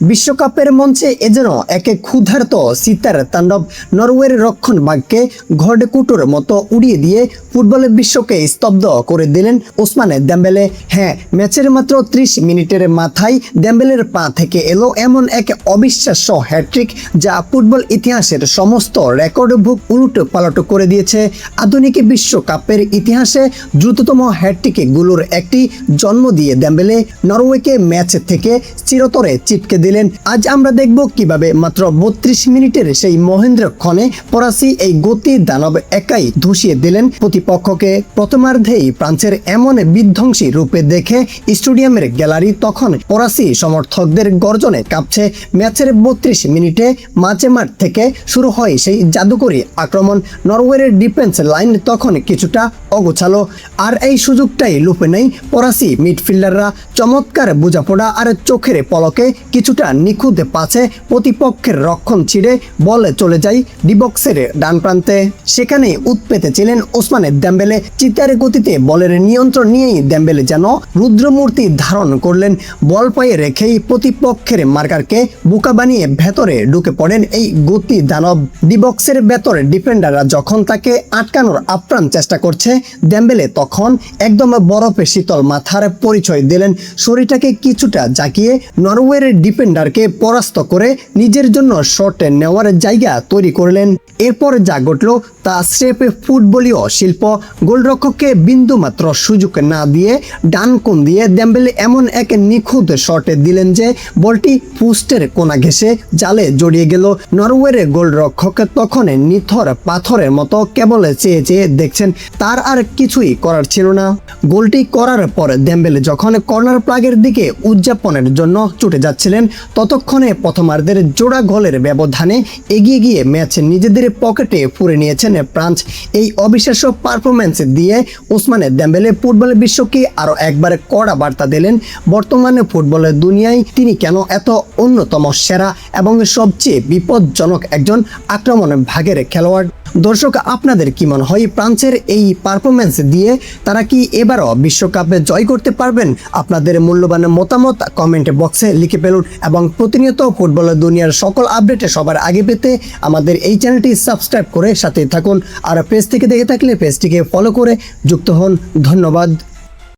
বিশ্বকাপের মঞ্চে এজেন একে ক্ষুধার্ত সীতার তাণ্ডব। নরওয়ের রক্ষণভাগকে ঘড়কুটোর মতো উড়িয়ে দিয়ে ফুটবলের বিশ্বকে স্তব্ধ করে দিলেন ওসমানে দেম্বেলে। হ্যাঁ, ম্যাচের মাত্র 30 মিনিটের মাথায় দেম্বেলের পা থেকে এলো এমন এক অবিশ্বাস্য হ্যাট্রিক, যা ফুটবল ইতিহাসের সমস্ত রেকর্ড বুক উলট পালট করে দিয়েছে। আধুনিক বিশ্বকাপের ইতিহাসে দ্রুততম হ্যাট্রিক গুলোর একটি জন্ম দিয়ে দেম্বেলে নরওয়েকে ম্যাচ থেকে চিরতরে চিটকে দিলেন। আজ আমরা দেখব কিভাবে মাত্র 32 মিনিটের সেই মহেন্দ্রক্ষণে ফরাসি এই গতি দানব একাই ধসিয়ে দিলেন প্রতিপক্ষকে। প্রথমার্ধেই ফ্রান্সের এমন বিধ্বংসী রূপে দেখে স্টেডিয়ামের গ্যালারি তখন ফরাসি সমর্থকদের গর্জনে কাঁপছে। ম্যাচের 32 মিনিটে মাঝমাঠ থেকে শুরু হয় সেই জাদুকরী আক্রমণ। নরওয়ের ডিফেন্স লাইন তখন কিছুটা অগোছালো, আর এই সুযোগটাই লুপে নেই ফরাসি মিডফিল্ডাররা। চমৎকার বোঝাপড়া আর চোখের পলকে কিছুটা নিখুঁত পাছে প্রতিপক্ষের রক্ষণ ছিঁড়ে বল চলে যায় ডিবক্সের ডান প্রান্তে। সেখানে উৎপেতে ছিলেন ওসমানে দেম্বেলে। চিতার গতিতে বলের নিয়ন্ত্রণ নিয়েই দেম্বেলে যেন রুদ্রমূর্তি ধারণ করলেন। বল পায়ে রেখেই প্রতিপক্ষের মার্কারকে বোকা বানিয়ে ভেতরে ঢুকে পড়েন এই গতি দানব। ডিবক্সের ভেতরে ডিফেন্ডাররা যখন তাকে আটকানোর আপ্রাণ চেষ্টা করছে, দেম্বেলে তখন একদম বরফে শীতল মাথার পরিচয় দিলেন। শরীরটাকে কিছুটা জাকিয়ে নরওয়ের ডিফেন্ডারকে পরাস্ত করে নিজের জন্য শট নেওয়ার জায়গা তৈরি করলেন। এরপর যা ঘটল তা স্রেফ ফুটবলীয় শিল্প। গোলরক্ষককে বিন্দু মাত্র সুযোগ না দিয়ে ডান কোণ দিয়ে দেম্বেলে এমন এক নিখুঁত শট দিলেন যে বলটি পোস্টের কোণা ঘেঁষে জালে জড়িয়ে গেল। নরওয়ের গোলরক্ষক তখন নিথর পাথরের মতো কেবল চেয়ে চেয়ে দেখছেন, তার আর কিছুই করার ছিল না। গোলটি করার পর দেম্বেলে যখন কর্নার প্লাগের দিকে উদযাপনের জন্য ছুটে যাচ্ছিলেন, ততক্ষণে প্রথমার্ধের জোড়া গোলের ব্যবধানে এগিয়ে গিয়ে ম্যাচ নিজেদের পকেটে পুরে নিয়েছেন ফ্রান্স। এই অবিশ্বাস্য পারফরম্যান্স দিয়ে ওসমানে দেম্বেলে ফুটবলের বিশ্বকে আরও একবার কড়া বার্তা দিলেন। বর্তমানে ফুটবলের দুনিয়ায় তিনি কেন এত অন্যতম সেরা এবং সবচেয়ে বিপজ্জনক একজন আক্রমণ ভাগের খেলোয়াড়। দর্শক, আপনাদের কি মনে হয় ফ্রান্সের এই পারফরম্যান্স দিয়ে তারা কি এবারও বিশ্বকাপে জয় করতে পারবেন? আপনাদের মূল্যবান মতামত কমেন্ট বক্সে লিখে ফেলুন এবং প্রতিনিয়ত ফুটবলের দুনিয়ার সকল আপডেট সবার আগে পেতে আমাদের এই চ্যানেলটি সাবস্ক্রাইব করে সাথে থাকুন। আর পেজ থেকে দেখে থাকলে পেজটিকে ফলো করে যুক্ত হন। ধন্যবাদ।